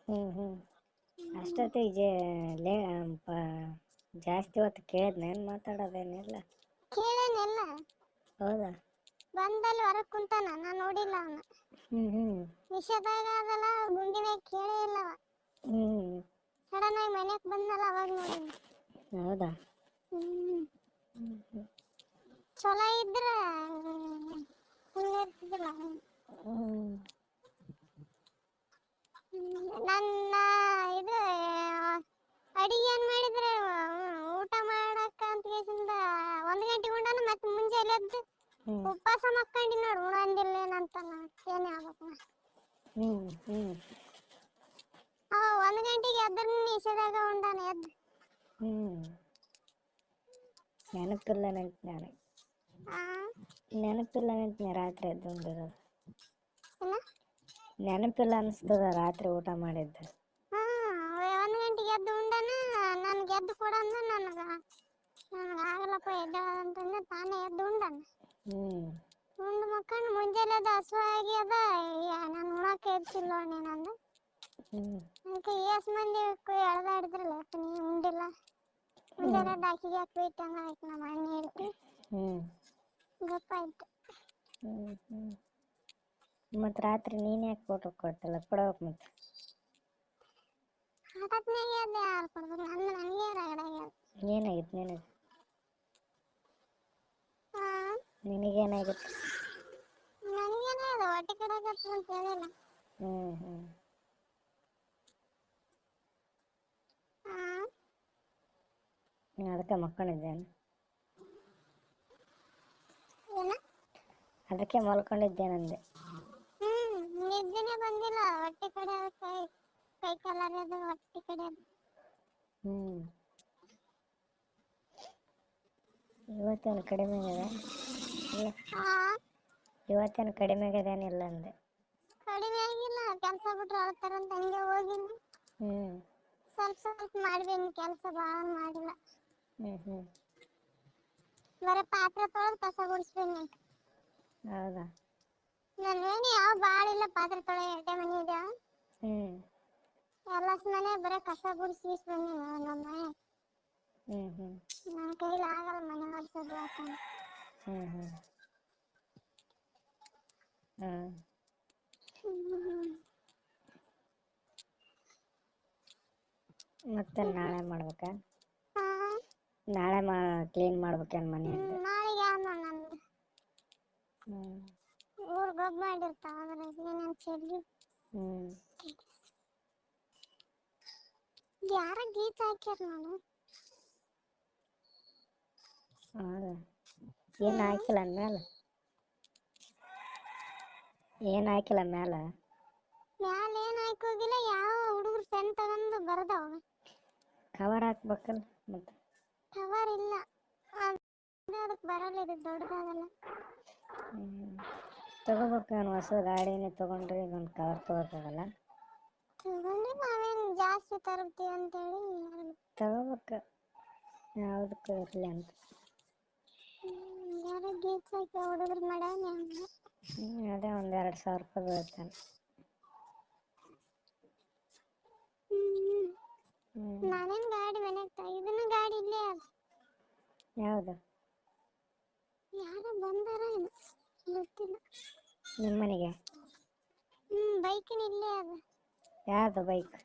ಹ್ಞೂ ಅಷ್ಟೊತ್ತಿಗೆ ಲೇ ಜಾಸ್ತಿ ಹೊತ್ತು ಕೇಳಿದ್ನೇನು ಮಾತಾಡೋದೇನಿಲ್ಲ. ಕೇಳೇನಿಲ್ಲ. ಹೌದಾ? ಬಂದಲ್ಲಿ ಹೊರಗೆ ಕುಂತಾನ, ನಾನು ನೋಡಿಲ್ಲ ಅವನು. ಹ್ಞೂ ವಿಷಯದಾಗ ಅದಲ್ಲ ಗುಂಡಿನಾಗ ಕೇಳೇ ಇಲ್ಲವ. ಹ್ಞೂ ಸಡನ್ ಆಗಿ ಮನೆಗೆ ಬಂದಲ್ಲ ಅವಾಗ ನೋಡಿನಿ. ಹೌದಾ? ಚಲೋ ಇದ್ರೆ ಸುಮ್ಮನೆ ಇರ್ತಿದ್ದಿಲ್ಲ. ನನ್ನ ಇದು ಅಡಿಗೆ ಏನು ಮಾಡಿದ್ರೆ ಊಟ ಮಾಡಕ್ಕ ಅಂತ ಕೇಸಿಂದ 1 ಗಂಟೆಗೆ ಉಂಡಾನ ಮತ್ತೆ ಮುಂಜಾನೆ ಎದ್ದು ಉಪವಾಸ ಮಕ್ಕೊಂಡಿ ನೋಡು ಉಣಂದಿಲ್ಲ ಏನಂತ ಏನೇ ಆಗ್ಬೇಕು. ಅವ 1 ಗಂಟೆಗೆ ಎದ್ರು ನಿಷೇಧಾಗ ಉಂಡಾನ ಎದ್ದು. ನೆನಪಿಲ್ಲ ನನಗೆ. ನೆನಪಿಲ್ಲ ನೆನಪಿನ ರಾತ್ರಿ ಎದ್ದು ಉಂಡಿರೋದು. ನೆನಪಿಲ್ಲ ಅನಿಸ್ತದ ರಾತ್ರಿ ಊಟ ಮಾಡಿದ್ದು. 1 ಗಂಟೆಗೆ ಎದ್ದು ಉಂಡಾನ. ನನ್ಗೆ ಎದ್ದು ಕೊಡಂದ ನನಗೆ ಆಗಲ್ಲಪ್ಪ ಎದ್ದೇಳಂತಂದ್ರೆ ತಾನೇ ಎದ್ದು ಉಂಡಾನ. ಉಂಡು ಮಕ್ಕಂಡು ಮುಂಜಾನೆ ಅದು ಹಸುವು ಆಗ್ಯದ, ನಾನು ಉಣಕ್ಕೆ ಎದ್ಸಿಲ್ಲ ನೀನಂದು. ಅದಕ್ಕೆ ಏಸ್ ಮಂದಿ ಎಳ್ದಾಡಿದ್ರಲ್ಲ ನೀ ಉಂಡಿಲ್ಲ. ಮುಂಜಾನೆ ಅಕ್ಕಿಗೆ ಹಾಕಿ ಇಟ್ಟಂಗ ಆಯ್ತು ನಮ್ಮ ಅಣ್ಣ ಹೇಳ್ತಿ. ಗೊತ್ತಾಯ್ತು. ಮತ್ತು ರಾತ್ರಿ ನೀನು ಯಾಕೆ ಫೋಟೋ ಕೊಟ್ಟಿಲ್ಲ? ಕೊಡ್ಬೇಕು ಮತ್ತೆ. ಹಠಾತ್ನಾಗೆ ಅದೇ ಯಾರು ಕೊಡ್ಬೇಕು? ನನಗೆ ರಗಡಾಗ್ಯದ. ಏನಾಗಿತ್ತು ನಿನಗೆ? ನಿನಗೇನಾಗಿತ್ತು? ನನಗೇನೇ ಅದು ಹೊಟ್ಟೆ ಕಡೆಗತ್ತು ಅಂತ ಹೇಳಿಲ್ಲ. ಅದಕ್ಕೆ ಮಲ್ಕೊಂಡಿದ್ದೇನೆ. ಏನ? ಅದಕ್ಕೆ ಮಲ್ಕೊಂಡಿದ್ದೇನಂದೆ. ನಿದ್ದೆನೇ ಬಂದಿಲ್ಲ. ಹೊಟ್ಟೆ ಕಡೆ ಕೈ ಕಾಲರ್ಯದು ಹೊಟ್ಟೆ ಕಡೆ. ಇವತ್ತೇನು ಕಡಿಮೆ ಆಗಿದೆ? ಇಲ್ಲ, ಇವತ್ತೇನು ಕಡಿಮೆ ಆಗಿದೇನಿಲ್ಲ ಅಂದೆ. ಕಡಿಮೆ ಆಗಿಲ್ಲ. ಕೆಲಸ ಬಿಟ್ರೆ ಅಳ್ತಾರಂತ ಹಂಗೆ ಹೋಗಿನಿ. ಸ್ವಲ್ಪ ಮಾಡಿದ್ದೀನಿ ಕೆಲಸ, ಭಾಳ ಮಾಡಿಲ್ಲ. ಬರೀ ಪಾತ್ರೆ ತೊಳೆದು ಕಸ ಗುಡಿಸ್ತೀನಿ. ಹೌದಾ? ನಾನೇನು ಯಾವ ಭಾಳ ಇಲ್ಲ ಪಾತ್ರೆ ತೊಳೆ. 2 ಮನೆ ಇದೆ. ಎಲ್ಲ ಮನೆ ಬರೀ ಕಸ ಗುಡಿಸಿ ಬಂದೀನಿ. ನಮ್ಮ ಮನೆ ನನ್ನ ಕೈಲಿ ಆಗಲ್ಲ ಮನೆ ಮಾಡಿಸೋದು ಯಾಕಂದ್ರೆ. ಮತ್ತೆ ನಾಳೆ ಮಾಡ್ಬೇಕಾ? ನಾಳೆ ಕ್ಲೀನ್ ಮಾಡ್ಬೇಕೇನು ಮನೆ ಅಂತ? ನಾಳೆಗೆ ನಂದು ಊರು ಗೊಬ್ಬ ಮಾಡಿರ್ತಾವ. ಅದ್ರ ಏನೇನು ಚೆಲ್ಲಿ ಯಾರ ಗೀತ ಹಾಕ್ಯಾರ ನಾನು. ಹೌದಾ? ಏನು ಹಾಕಿಲ್ಲ ಮೇಲೆ? ಏನು ಹಾಕಿಲ್ಲ ಮೇಲೆ? ಮ್ಯಾಲ ಏನು ಹಾಕೋಗಿಲ್ಲ. ಯಾವ ಹುಡುಗರು ಪೆನ್ ತಗೊಂಡು ಬರ್ದಾವ. ಕವರ್ ಹಾಕ್ಬೇಕಲ್ಲ ಮತ್ತೆ? ಕವರ್ ಇಲ್ಲ. ಅದಕ್ಕೆ ಬರಲ್ಲ, ಇದು ದೊಡ್ಡದಾಗಲ್ಲ. ತಗೋಬೇಕು. ನಾನು ಹೊಸ ಗಾಡಿನೇ ತೊಗೊಂಡ್ರೆ ಇದೊಂದು ಕವರ್ ತೊಗೋಕ್ಕಾಗಲ್ಲ. ತಗೊಂಡ್ರೆ ನಾವೇನು ಜಾಸ್ತಿ ತರ್ತೀವಿ ಅಂತೇಳಿ ತಗೋಬೇಕು, ಯಾವುದಕ್ಕೂ ಇರಲಿ ಅಂತ. ಯಾರೋ ಗೀಚ್ ಹಾಕಿ ಹುಡುಗರು ಮಾಡ್ಯಾನ. ಅದೇ ಒಂದು 2,000 ರೂಪಾಯಿ ಬೀಳ್ತಾನೆ. ನಾನೇನು ಗಾಡಿ ಮನೆಗೆ ಇದನ್ನು ಗಾಡಿ ಇಲ್ಲೇ ಅದ. ಯಾವುದು? ಯಾರೋ ಬಂದಾರ ಏನು ಗೊತ್ತಿಲ್ಲ. ನಿಮ್ಮ ಮನೆಗೆ? ಬೈಕಿನ ಇಲ್ಲೇ ಅದ. ಯಾವುದು ಬೈಕ್?